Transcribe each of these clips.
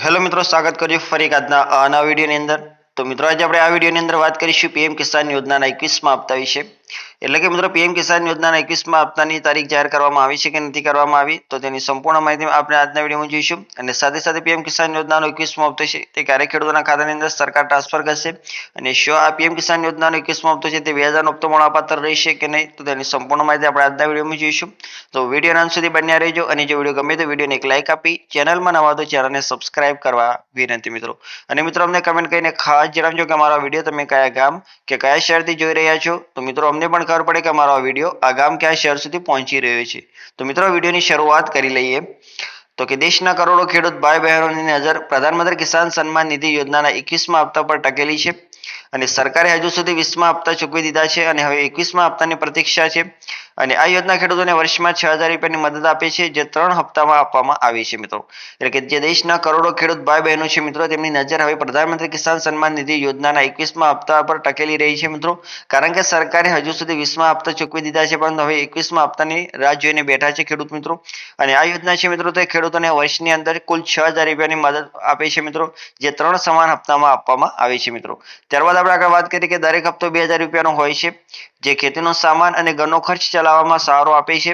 Hello મિત્રો, સ્વાગત કર્યું ફરી એક આજના નવા વિડીયોની અંદર. તો મિત્રો, આજે આપણે આ વિડીયોની અંદર વાત કરીશું પીએમ કિસાન યોજનાના 21મા હપ્તા વિશે. એટલે કે મિત્રો, પીએમ કિસાન યોજનાના 21મા હપ્તાની તારીખ જાહેર કરવામાં આવી છે કે નથી કરવામાં આવી, તો તેની સંપૂર્ણ માહિતી આપણે આજના વિડીયોમાં જોઈશું. અને સાથે સાથે પીએમ કિસાન યોજનાનો 21મો હપ્તો છે તે ક્યારે ખેડૂતોના ખાતાની અંદર સરકાર ટ્રાન્સફર કરશે, અને શું આ પીએમ કિસાન યોજનાનો 21મો હપ્તો છે તે વ્યાજનો હપ્તો મળવાપાત્ર રહેશે કે નહીં, તો તેની સંપૂર્ણ માહિતી આપણે આજના વિડીયોમાં જોઈશું. તો વિડીયોના અંત સુધી બન્યા રહેજો, અને જો વિડીયો ગમે તો વિડીયોને એક લાઇક આપી ચેનલમાં નવા તો ચેનલને સબસ્ક્રાઇબ કરવા વિનંતી મિત્રો. અને મિત્રો, અમને કમેન્ટ કરીને ખાસ જણાવજો કે અમારો વિડીયો તમે કયા ગામ કે કયા શહેરથી જોઈ રહ્યા છો, તો મિત્રો અમને પણ ખબર પડે કે અમારો વિડીયો આ ગામ કયા શહેર સુધી પહોંચી રહ્યો છે. તો મિત્રો, વિડીયોની શરૂઆત કરી લઈએ. તો કે દેશના કરોડો ખેડૂત ભાઈ બહેનોની નજર પ્રધાનમંત્રી કિસાન સન્માન નિધિ યોજનાના 21મા હપ્તા પર ટકેલી છે. અને સરકારે હજુ સુધી 20મા હપ્તા ચૂકવી દીધા છે અને હવે 21મા હપ્તાની પ્રતીક્ષા છે. અને આ યોજના ખેડૂતોને વર્ષમાં 6000 રૂપિયાની મદદ આપે છે, જે 3 હપ્તામાં આપવામાં આવી છે મિત્રો. એટલે કે જે દેશના કરોડો ખેડૂત ભાઈ બહેનો છે મિત્રો, તેમની નજર હવે પ્રધાનમંત્રી કિસાન સન્માન નિધિ યોજનાના 21મા હપ્તા પર ટકેલી રહી છે મિત્રો. કારણ કે સરકારે હજુ સુધી 20મા હપ્તા ચૂકવી દીધા છે, પરંતુ હવે 21મા હપ્તાની રાહ જોઈને બેઠા છે ખેડૂત મિત્રો. અને આ યોજના છે મિત્રો, તે ખેડૂતોને વર્ષની અંદર કુલ 6000 રૂપિયાની મદદ આપે છે મિત્રો, જે 3 સમાન હપ્તામાં આપવામાં આવે છે મિત્રો. ત્યારબાદ આપણે આગળ વાત કરીએ કે દરેક હપ્તો 2000 રૂપિયાનો હોય છે, જે ખેતીનો સામાન અને ઘરનો ખર્ચ ચલાવવામાં સહારો આપે છે.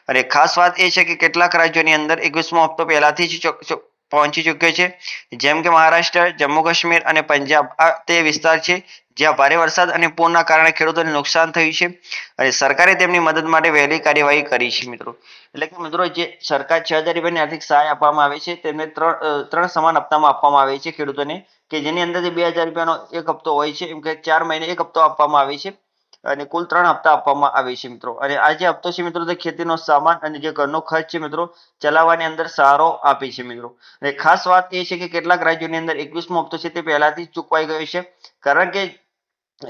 અને ખાસ વાત એ છે કે કેટલાક રાજ્યોની અંદર 21મો હપ્તો પહેલાથી જ પહોંચી ચૂક્યો છે, જેમ કે મહારાષ્ટ્ર, જમ્મુ કાશ્મીર અને પંજાબ. આ તે વિસ્તાર છે જ્યાં ભારે વરસાદ અને પૂરના કારણે ખેડૂતોને નુકસાન થયું છે, અને સરકારે તેમની મદદ માટે વહેલી કાર્યવાહી કરી છે મિત્રો. એટલે કે મિત્રો, જે સરકાર 6000 રૂપિયાની આર્થિક સહાય આપવામાં આવે છે, તેમને ત્રણ સમાન હપ્તામાં આપવામાં આવે છે ખેડૂતોને, કે જેની અંદરથી 2000 રૂપિયાનો એક હપ્તો હોય છે, એમ કે 4 મહિને એક હપ્તો આપવામાં આવે છે, અને કુલ 3 હપ્તા આપવામાં આવે છે મિત્રો. અને આ જે હપ્તો છે મિત્રો, તે ખેતીનો સામાન અને જે ઘરનો ખર્ચ છે મિત્રો, ચલાવવાની અંદર સહારો આપે છે મિત્રો. અને ખાસ વાત એ છે કે કેટલાક રાજ્યોની અંદર 21મો હપ્તો છે તે પહેલાથી જ ચૂકવાઈ ગયો છે, કારણ કે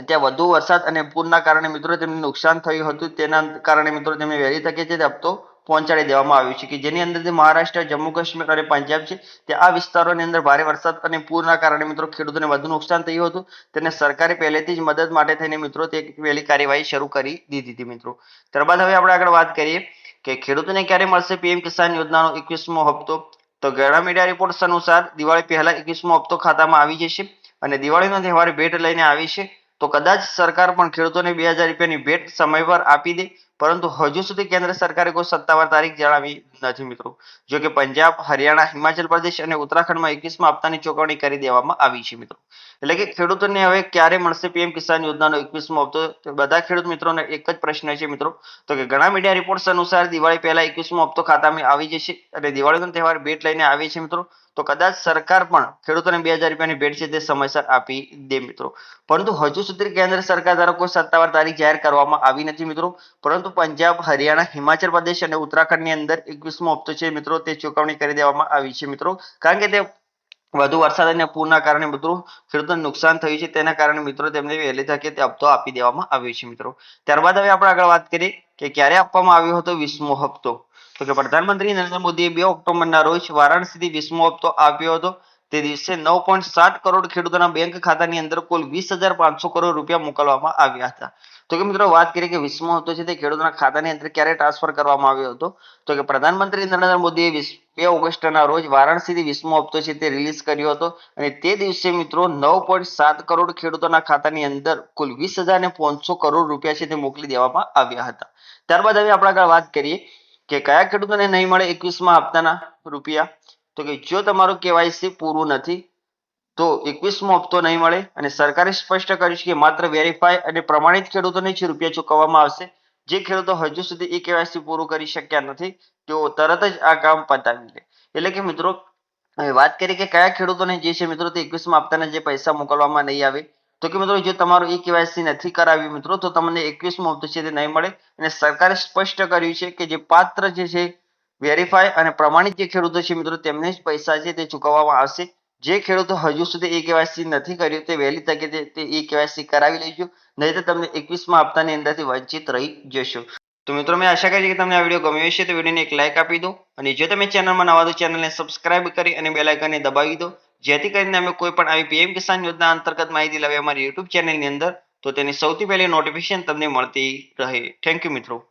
ત્યાં વધુ વરસાદ અને પૂરના કારણે મિત્રો તેમને નુકસાન થયું હતું. તેના કારણે મિત્રો તેમને વહેલી તકે છે તે હપ્તો પહોંચાડી દેવામાં આવ્યું છે, કે જેની અંદર મહારાષ્ટ્ર, જમ્મુ કાશ્મીર અને પંજાબ છે, તે આ વિસ્તારોની અંદર ભારે વરસાદ અને પૂરના કારણે મિત્રો ખેડૂતોને વધુ નુકસાન થયું હતું. તેને સરકારે પહેલેથી જ મદદ માટે થઈને મિત્રો તે વહેલી કાર્યવાહી શરૂ કરી દીધી હતી મિત્રો. ત્યારબાદ હવે આપણે આગળ વાત કરીએ કે ખેડૂતોને ક્યારે મળશે પીએમ કિસાન યોજનાનો 21મો હપ્તો. તો ઘણા મીડિયા રિપોર્ટ્સ અનુસાર દિવાળી પહેલા 21મો હપ્તો ખાતામાં આવી જશે, અને દિવાળીનો તહેવાર ભેટ લઈને આવી છે, તો કદાચ સરકાર પણ ખેડૂતોને 2000 રૂપિયાની ભેટ સમય પર આપી દે, પરંતુ હજુ સુધી કેન્દ્ર સરકારે કોઈ સત્તાવાર તારીખ જણાવી નથી મિત્રો. જો કે પંજાબ, હરિયાણા, હિમાચલ પ્રદેશ અને ઉત્તરાખંડમાં 21મા હપ્તાની ચૂકવણી કરી દેવામાં આવી છે મિત્રો. એટલે કે ખેડૂતોને હવે ક્યારે મળશે પીએમ કિસાન યોજનાનો 21મો હપ્તો, તો બધા ખેડૂત મિત્રોને એક જ પ્રશ્ન છે મિત્રો. તો કે ઘણા મીડિયા રિપોર્ટ્સ અનુસાર દિવાળી પહેલા 21મો હપ્તો ખાતામાં આવી જશે, અને દિવાળીનો તહેવાર ભેટ લઈને આવે છે મિત્રો, તો કદાચ સરકાર પણ ખેડૂતોને 2000 રૂપિયાની ભેટ છે તે સમયસર આપી દે મિત્રો. પરંતુ હજુ સુધી કેન્દ્ર સરકાર દ્વારા કોઈ સત્તાવાર તારીખ જાહેર કરવામાં આવી નથી મિત્રો. પરંતુ પંજાબ, હરિયાણા, હિમાચલ પ્રદેશ અને ઉત્તરાખંડની અંદર 21મો હપ્તો છે મિત્રો, તે ચૂકવણી કરી દેવામાં આવી છે મિત્રો, કારણ કે તે વધુ વરસાદ અને પૂરના કારણે મિત્રો ખેડૂતોને નુકસાન થયું છે. તેના કારણે મિત્રો તેમને વહેલી તકે તે હપ્તો આપી દેવામાં આવ્યો છે મિત્રો. ત્યારબાદ હવે આપણે આગળ વાત કરીએ કે ક્યારે આપવામાં આવ્યો હતો 20મો હપ્તો. તો કે પ્રધાનમંત્રી નરેન્દ્ર મોદીએ 2 ઓક્ટોબરના રોજ વારાણસીથી 20મો હપ્તો આપ્યો હતો. તે દિવસે 9.7 કરોડ ખેડૂતોના બેંક ખાતાની અંદર કુલ 20,500 કરોડ રૂપિયા મોકલવામાં આવ્યા હતા. તો કે મિત્રો, વાત કરીએ કે 20મો હપ્તો છે તે ખેડૂતોના ખાતાની અંદર ક્યારે ટ્રાન્સફર કરવામાં આવ્યો હતો. તો કે પ્રધાનમંત્રી નરેન્દ્ર મોદીએ 2 ઓગસ્ટના રોજ વારાણસીથી 20મો હપ્તો છે તે રિલીઝ કર્યો હતો, અને તે દિવસે મિત્રો 9.7 કરોડ ખેડૂતોના ખાતાની અંદર કુલ 20,500 કરોડ રૂપિયા છે તે મોકલી દેવામાં આવ્યા હતા. ત્યારબાદ હવે આપણે આગળ વાત કરીએ કે કયા ખેડૂતોને નહીં મળે 21મા હપ્તાના રૂપિયા. તો કે જો તમારું કેવાયસી પૂરું નથી તો 21મો હપ્તો નહીં મળે, અને સરકારે સ્પષ્ટ કર્યું છે કે માત્ર વેરીફાઈ અને પ્રમાણિત ખેડૂતોને જ રૂપિયા ચૂકવવામાં આવશે. જે ખેડૂતો હજુ સુધી એ કેવાયસી પૂરું કરી શક્યા નથી, તેઓ તરત જ આ કામ પતાવી લે. એટલે કે મિત્રો, હવે વાત કરીએ કે કયા ખેડૂતોને જે છે મિત્રો તે 21મા હપ્તાના જે પૈસા મોકલવામાં નહીં આવે. તો કે મિત્રો, જો તમારું એ કેવાયસી નથી કરાવ્યું મિત્રો, તો તમને 21મો હપ્તો છે તે નહીં મળે. અને સરકારે સ્પષ્ટ કર્યું છે કે જે પાત્ર જે છે વેરીફાઈ અને પ્રમાણિત જે ખેડૂતો છે મિત્રો, તેમને જ પૈસા છે તે ચૂકવવામાં આવશે. જે ખેડૂતો હજુ સુધી એ કેવાયસી નથી કર્યું તે વહેલી તકે તે એ કેવાયસી કરાવી લેજો, નહીં તો તમને 21મા હપ્તાની અંદરથી વંચિત રહી જશો. તો મિત્રો, મેં આશા કરી કે તમને આ વિડીયો ગમ્યો હશે, તો વિડીયોને એક લાઇક આપી દો, અને જો તમે ચેનલમાં નવા તો ચેનલને સબસ્ક્રાઇબ કરી અને બેલ આઇકનને દબાવી દો, જેથી કરીને અમે કોઈ પણ આવી પીએમ કિસાન યોજના અંતર્ગત માહિતી લાવીએ અમારી યુટ્યુબ ચેનલની અંદર, તો તેની સૌથી પહેલી નોટિફિકેશન તમને મળતી રહે. થેન્ક યુ મિત્રો.